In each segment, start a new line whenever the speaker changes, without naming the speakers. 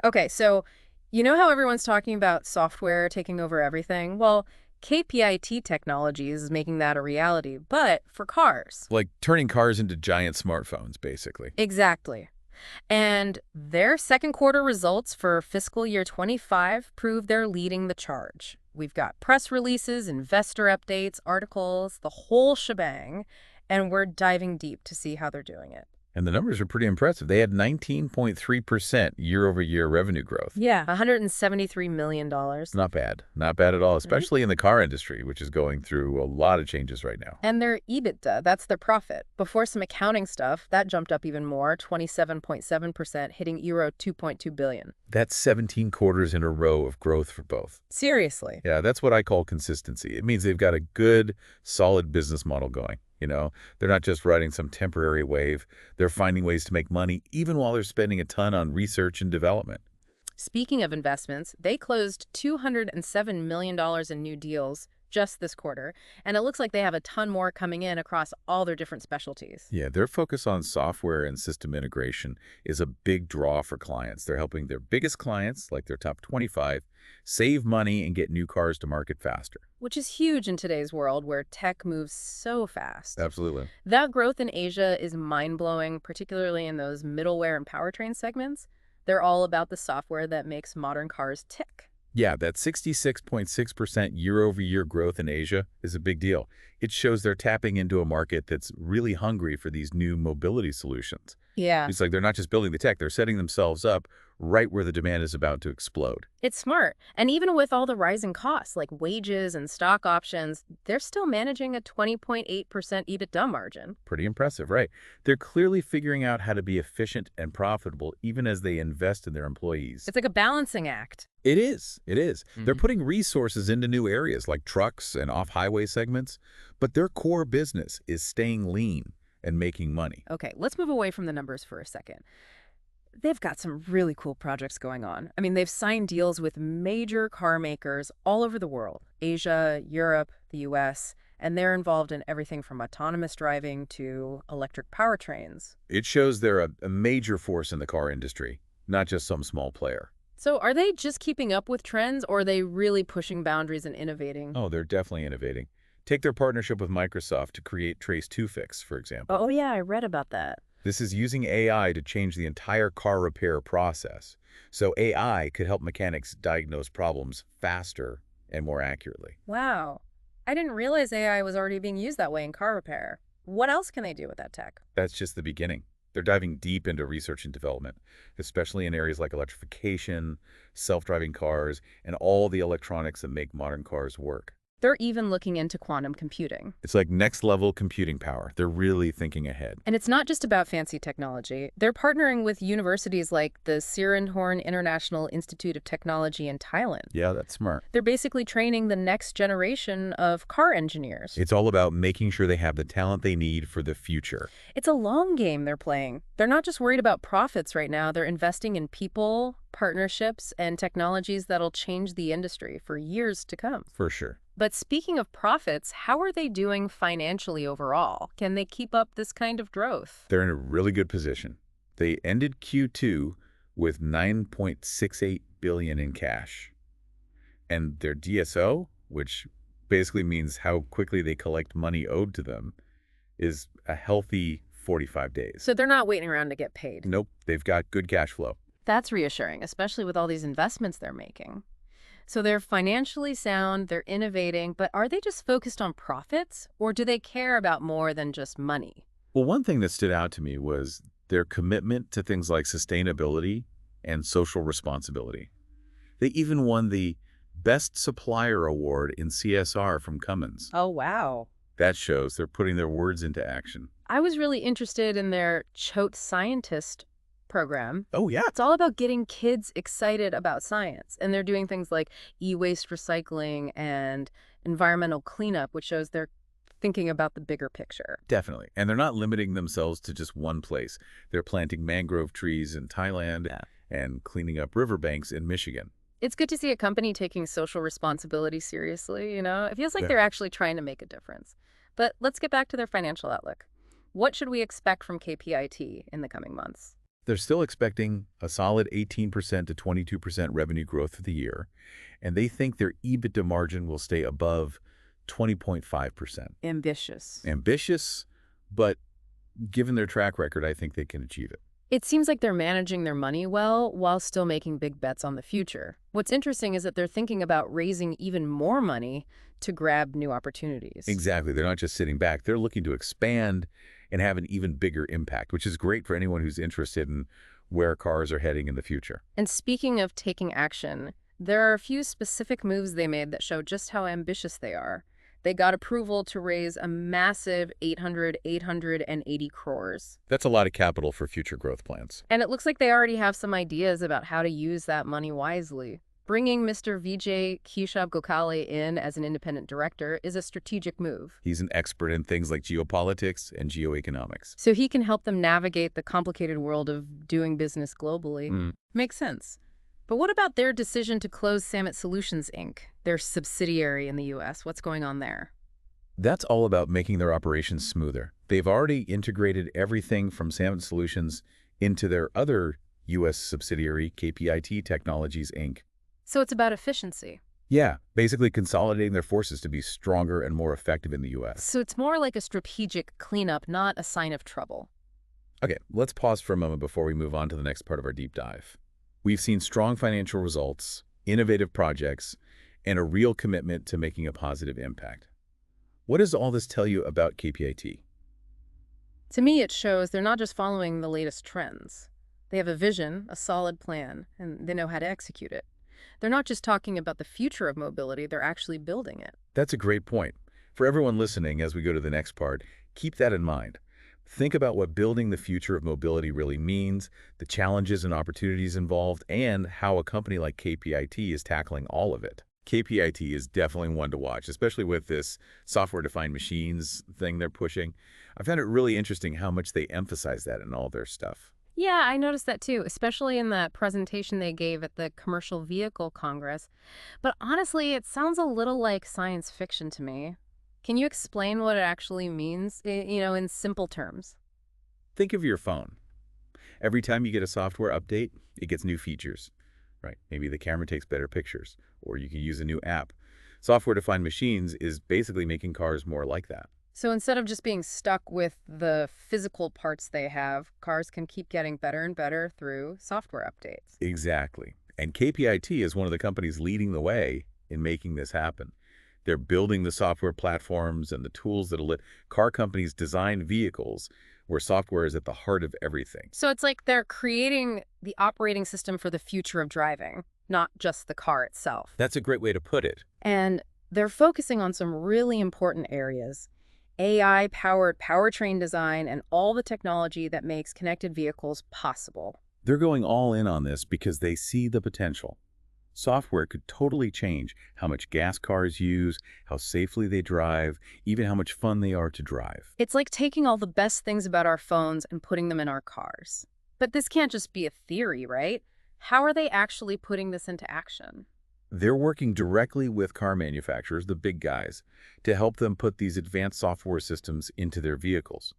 Okay, so you know how everyone's talking about software taking over everything? Well, KPIT Technologies is making that a reality, but for cars.
Like turning cars into giant smartphones, basically.
Exactly. And their second quarter results for fiscal year 25 prove they're leading the charge. We've got press releases, investor updates, articles, the whole shebang, and we're diving deep to see how they're doing it.
And the numbers are pretty impressive. They had 19.3% year-over-year revenue growth.
Yeah, $173 million.
Not bad. Not bad at all,
Right?
especially in the car industry, which is going through a lot of changes right now.
And their EBITDA, that's their profit. Before some accounting stuff, that jumped up even more, 27.7%, hitting euro 2.2 billion.
That's 17 quarters in a row of growth for both.
Seriously.
Yeah, that's what I call consistency. It means they've got a good, solid business model going. They're not just riding some temporary wave. They're finding ways to make money even while they're spending a ton on research and development.
Speaking of investments, they closed $207 million in new deals just this quarter, and it looks like they have a ton more coming in across all their different specialties.
Yeah, their focus on software and system integration is a big draw for clients. They're helping their biggest clients, like their top 25, save money and get new cars to market faster.
Which is huge in today's world where tech moves so fast.
Absolutely.
That growth in Asia is mind-blowing, particularly in those middleware and powertrain segments. They're all about the software that makes modern cars tick.
Yeah, that 66.6% year-over-year growth in Asia is a big deal. It shows they're tapping into a market that's really hungry for these new mobility solutions.
Yeah.
It's like they're not just building the tech, they're setting themselves up right where the demand is about to explode.
It's smart. And even with all the rising costs, like wages and stock options, they're still managing a 20.8% EBITDA margin.
Pretty impressive, right? They're clearly figuring out how to be efficient and profitable even as they invest in their employees.
It's like a balancing act.
It is. It is. They're
Mhm.
putting resources into new areas like trucks and off-highway segments, but their core business is staying lean and making money.
Okay, let's move away from the numbers for a second. They've got some really cool projects going on. I mean, they've signed deals with major car makers all over the world, Asia, Europe, the US, and they're involved in everything from autonomous driving to electric powertrains.
It shows they're a major force in the car industry, not just some small player.
So are they just keeping up with trends, or are they really pushing boundaries and innovating?
Oh, they're definitely innovating. Take their partnership with Microsoft to create Trace 2 Fix, for example.
Oh, yeah, I read about that.
This is using AI to change the entire car repair process. So AI could help mechanics diagnose problems faster and more accurately.
Wow. I didn't realize AI was already being used that way in car repair. What else can they do with that tech?
That's just the beginning. They're diving deep into research and development, especially in areas like electrification, self-driving cars, and all the electronics that make modern cars work.
They're even looking into quantum computing.
It's like next-level computing power. They're really thinking ahead.
And it's not just about fancy technology. They're partnering with universities like the Sirindhorn International Institute of Technology in Thailand.
Yeah, that's smart.
They're basically training the next generation of car engineers.
It's all about making sure they have the talent they need for the future.
It's a long game they're playing. They're not just worried about profits right now. They're investing in people, partnerships, and technologies that'll change the industry for years to come.
For sure.
But speaking of profits, how are they doing financially overall? Can they keep up this kind of growth?
They're in a really good position. They ended Q2 with $9.68 billion in cash. And their DSO, which basically means how quickly they collect money owed to them, is a healthy 45 days.
So they're not waiting around to get paid.
Nope, they've got good cash flow.
That's reassuring, especially with all these investments they're making. So they're financially sound, they're innovating, but are they just focused on profits, or do they care about more than just money?
Well, one thing that stood out to me was their commitment to things like sustainability and social responsibility. They even won the Best Supplier Award in CSR from Cummins.
Oh, wow.
That shows they're putting their words into action.
I was really interested in their Choate Scientist program.
Oh, yeah.
It's all about getting kids excited about science, and they're doing things like e-waste recycling and environmental cleanup, which shows they're thinking about the bigger picture.
Definitely. And they're not limiting themselves to just one place. They're planting mangrove trees in Thailand and cleaning up riverbanks in Michigan.
It's good to see a company taking social responsibility seriously, you know? It feels like
Yeah.
they're actually trying to make a difference. But let's get back to their financial outlook. What should we expect from KPIT in the coming months?
they're still expecting a solid 18% to 22% revenue growth for the year, and they think their EBITDA margin will stay above 20.5%.
Ambitious.
Ambitious, but given their track record, I think they can achieve it.
It seems like they're managing their money well while still making big bets on the future. What's interesting is that they're thinking about raising even more money to grab new opportunities.
Exactly. They're not just sitting back. They're looking to expand and have an even bigger impact, which is great for anyone who's interested in where cars are heading in the future.
And speaking of taking action, there are a few specific moves they made that show just how ambitious they are. They got approval to raise a massive 880 crores.
That's a lot of capital for future growth plans.
And it looks like they already have some ideas about how to use that money wisely. Bringing Mr. Vijay Keshab Gokhale in as an independent director is a strategic move.
He's an expert in things like geopolitics and geoeconomics.
So he can help them navigate the complicated world of doing business globally. Makes sense. But what about their decision to close Samet Solutions, Inc., their subsidiary in the U.S.? What's going on there?
That's all about making their operations smoother. They've already integrated everything from Samet Solutions into their other U.S. subsidiary, KPIT Technologies, Inc.
So it's about efficiency.
Yeah, basically consolidating their forces to be stronger and more effective in the U.S.
So it's more like a strategic cleanup, not a sign of trouble.
Okay, let's pause for a moment before we move on to the next part of our deep dive. We've seen strong financial results, innovative projects, and a real commitment to making a positive impact. What does all this tell you about KPIT?
To me, it shows they're not just following the latest trends. They have a vision, a solid plan, and they know how to execute it. They're not just talking about the future of mobility, they're actually building it.
That's a great point. For everyone listening, as we go to the next part, keep that in mind. Think about what building the future of mobility really means, the challenges and opportunities involved, and how a company like KPIT is tackling all of it. KPIT is definitely one to watch, especially with this software-defined machines thing they're pushing. I found it really interesting how much they emphasize that in all their stuff.
Yeah, I noticed that too, especially in that presentation they gave at the Commercial Vehicle Congress. But honestly, it sounds a little like science fiction to me. Can you explain what it actually means, in simple terms?
Think of your phone. Every time you get a software update, it gets new features, right? Maybe the camera takes better pictures, or you can use a new app. Software-defined machines is basically making cars more like that.
So instead of just being stuck with the physical parts they have, cars can keep getting better and better through software updates.
Exactly. And KPIT is one of the companies leading the way in making this happen. They're building the software platforms and the tools that'll let car companies design vehicles where software is at the heart of everything.
So it's like they're creating the operating system for the future of driving, not just the car itself.
That's a great way to put it.
And they're focusing on some really important areas: AI-powered powertrain design and all the technology that makes connected vehicles possible.
They're going all in on this because they see the potential. Software could totally change how much gas cars use, how safely they drive, even how much fun they are to drive.
It's like taking all the best things about our phones and putting them in our cars. But this can't just be a theory, right? How are they actually putting this into action?
They're working directly with car manufacturers, the big guys, to help them put these advanced software systems into their vehicles.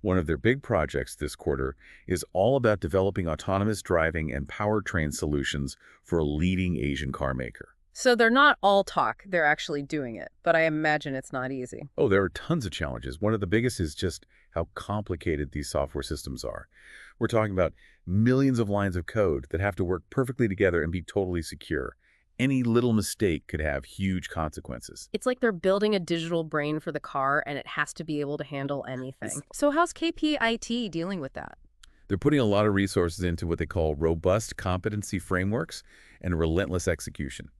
One of their big projects this quarter is all about developing autonomous driving and powertrain solutions for a leading Asian car maker.
So they're not all talk, they're actually doing it. But I imagine it's not easy.
Oh, there are tons of challenges. One of the biggest is just how complicated these software systems are. We're talking about millions of lines of code that have to work perfectly together and be totally secure. Any little mistake could have huge consequences.
It's like they're building a digital brain for the car and it has to be able to handle anything. So how's KPIT dealing with that?
They're putting a lot of resources into what they call robust competency frameworks and relentless execution.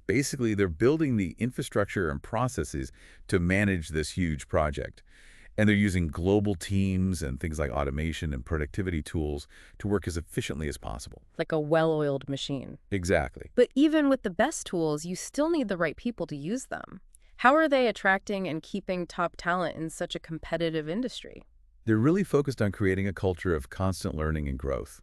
Basically, they're building the infrastructure and processes to manage this huge project. And they're using global teams and things like automation and productivity tools to work as efficiently as possible.
Like a well-oiled machine.
Exactly.
But even with the best tools, you still need the right people to use them. How are they attracting and keeping top talent in such a competitive industry?
They're really focused on creating a culture of constant learning and growth.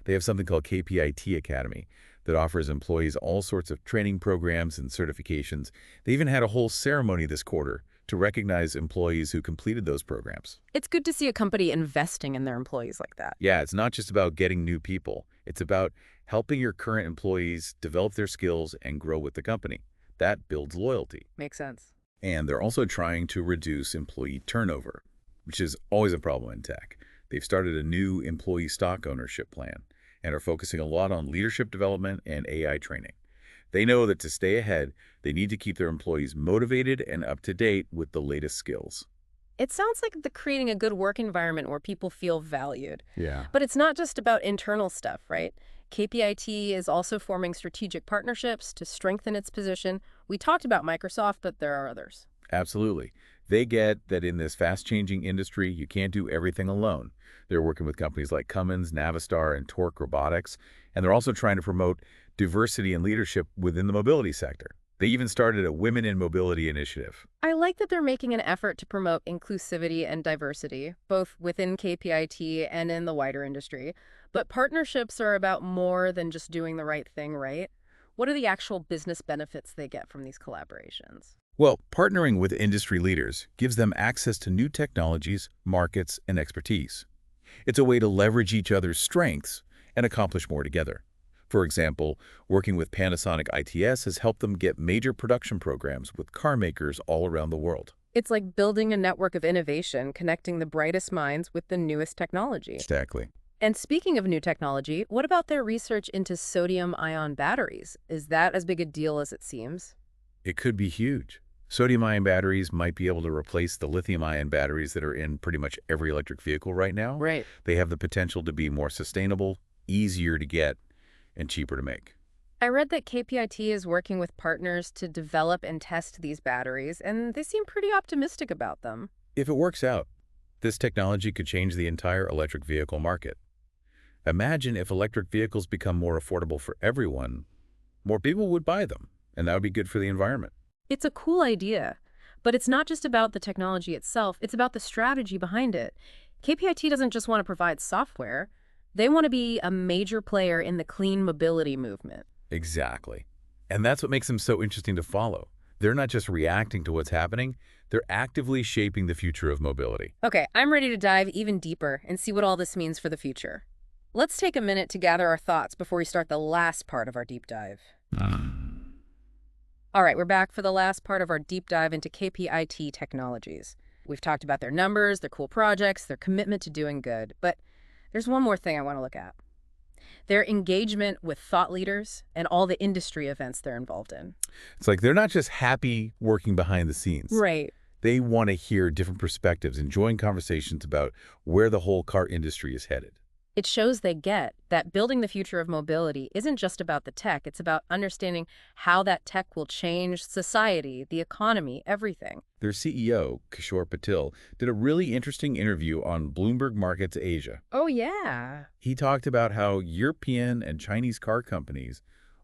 They have something called KPIT Academy that offers employees all sorts of training programs and certifications. They even had a whole ceremony this quarter to recognize employees who completed those programs.
It's good to see a company investing in their employees like that.
Yeah, it's not just about getting new people. It's about helping your current employees develop their skills and grow with the company. That builds loyalty.
Makes sense.
And they're also trying to reduce employee turnover, which is always a problem in tech. They've started a new employee stock ownership plan and are focusing a lot on leadership development and AI training. They know that to stay ahead, they need to keep their employees motivated and up to date with the latest skills.
It sounds like they're creating a good work environment where people feel valued.
Yeah.
But it's not just about internal stuff, right? KPIT is also forming strategic partnerships to strengthen its position. We talked about Microsoft, but there are others.
Absolutely. They get that in this fast-changing industry, you can't do everything alone. They're working with companies like Cummins, Navistar, and Torque Robotics, and they're also trying to promote diversity and leadership within the mobility sector. They even started a Women in Mobility initiative.
I like that they're making an effort to promote inclusivity and diversity, both within KPIT and in the wider industry. But partnerships are about more than just doing the right thing, right? What are the actual business benefits they get from these collaborations?
Well, partnering with industry leaders gives them access to new technologies, markets, and expertise. It's a way to leverage each other's strengths and accomplish more together. For example, working with Panasonic ITS has helped them get major production programs with car makers all around the world.
It's like building a network of innovation, connecting the brightest minds with the newest technology.
Exactly.
And speaking of new technology, what about their research into sodium-ion batteries? Is that as big a deal as it seems?
It could be huge. Sodium-ion batteries might be able to replace the lithium-ion batteries that are in pretty much every electric vehicle right now.
Right.
They have the potential to be more sustainable, easier to get, and cheaper to make.
I read that KPIT is working with partners to develop and test these batteries, and they seem pretty optimistic about them.
If it works out, this technology could change the entire electric vehicle market. Imagine if electric vehicles become more affordable for everyone, more people would buy them, and that would be good for the environment.
It's a cool idea, but it's not just about the technology itself, it's about the strategy behind it. KPIT doesn't just want to provide software. They want to be a major player in the clean mobility movement.
Exactly. And that's what makes them so interesting to follow. They're not just reacting to what's happening, they're actively shaping the future of mobility.
Okay, I'm ready to dive even deeper and see what all this means for the future. Let's take a minute to gather our thoughts before we start the last part of our deep dive. All right, we're back for the last part of our deep dive into KPIT technologies. We've talked about their numbers, their cool projects, their commitment to doing good, but there's one more thing I want to look at. Their engagement with thought leaders and all the industry events they're involved in.
It's like they're not just happy working behind the scenes.
Right.
They want to hear different perspectives and join conversations about where the whole car industry is headed.
It shows they get that building the future of mobility isn't just about the tech, it's about understanding how that tech will change society, the economy, everything.
Their CEO, Kishore Patil, did a really interesting interview on Bloomberg Markets Asia.
Oh, yeah.
He talked about how European and Chinese car companies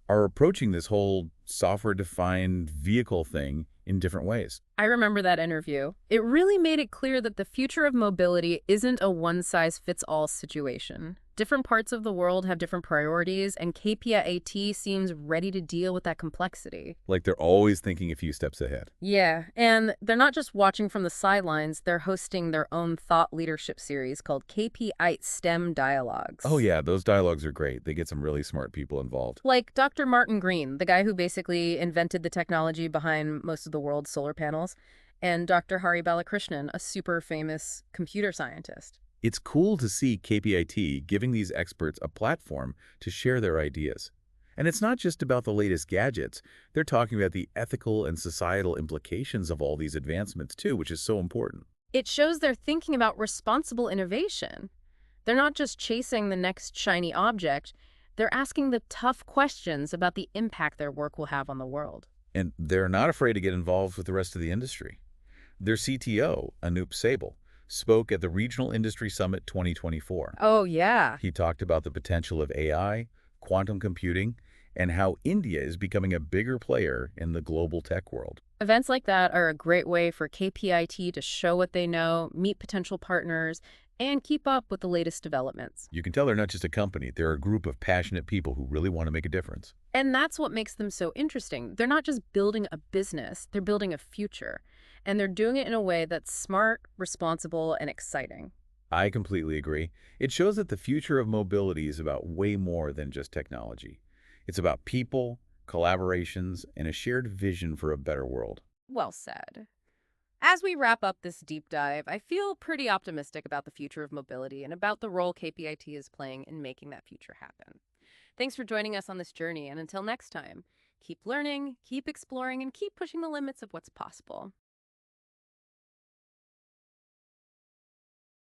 are approaching this whole software-defined vehicle thing in different ways.
I remember that interview. It really made it clear that the future of mobility isn't a one-size-fits-all situation. Different parts of the world have different priorities, and KPIT seems ready to deal with that complexity.
Like they're always thinking a few steps ahead.
Yeah, and they're not just watching from the sidelines, they're hosting their own thought leadership series called KPIT STEM Dialogues.
Oh yeah, those dialogues are great. They get some really smart people involved.
Like Dr. Martin Green, the guy who basically invented the technology behind most of the world's solar panels, and Dr. Hari Balakrishnan, a super famous computer scientist.
It's cool to see KPIT giving these experts a platform to share their ideas. And it's not just about the latest gadgets. They're talking about the ethical and societal implications of all these advancements too, which is so important.
It shows they're thinking about responsible innovation. They're not just chasing the next shiny object. They're asking the tough questions about the impact their work will have on the world.
And they're not afraid to get involved with the rest of the industry. Their CTO, Anup Sable, spoke at the Regional Industry Summit 2024.
Oh, yeah.
He talked about the potential of AI, quantum computing, and how India is becoming a bigger player in the global tech world.
Events like that are a great way for KPIT to show what they know, meet potential partners, and keep up with the latest developments.
You can tell they're not just a company, they're a group of passionate people who really want to make a difference.
And that's what makes them so interesting. They're not just building a business, they're building a future. And they're doing it in a way that's smart, responsible, and exciting.
I completely agree. It shows that the future of mobility is about way more than just technology. It's about people, collaborations, and a shared vision for a better world.
Well said. As we wrap up this deep dive, I feel pretty optimistic about the future of mobility and about the role KPIT is playing in making that future happen. Thanks for joining us on this journey, and until next time, keep learning, keep exploring, and keep pushing the limits of what's possible.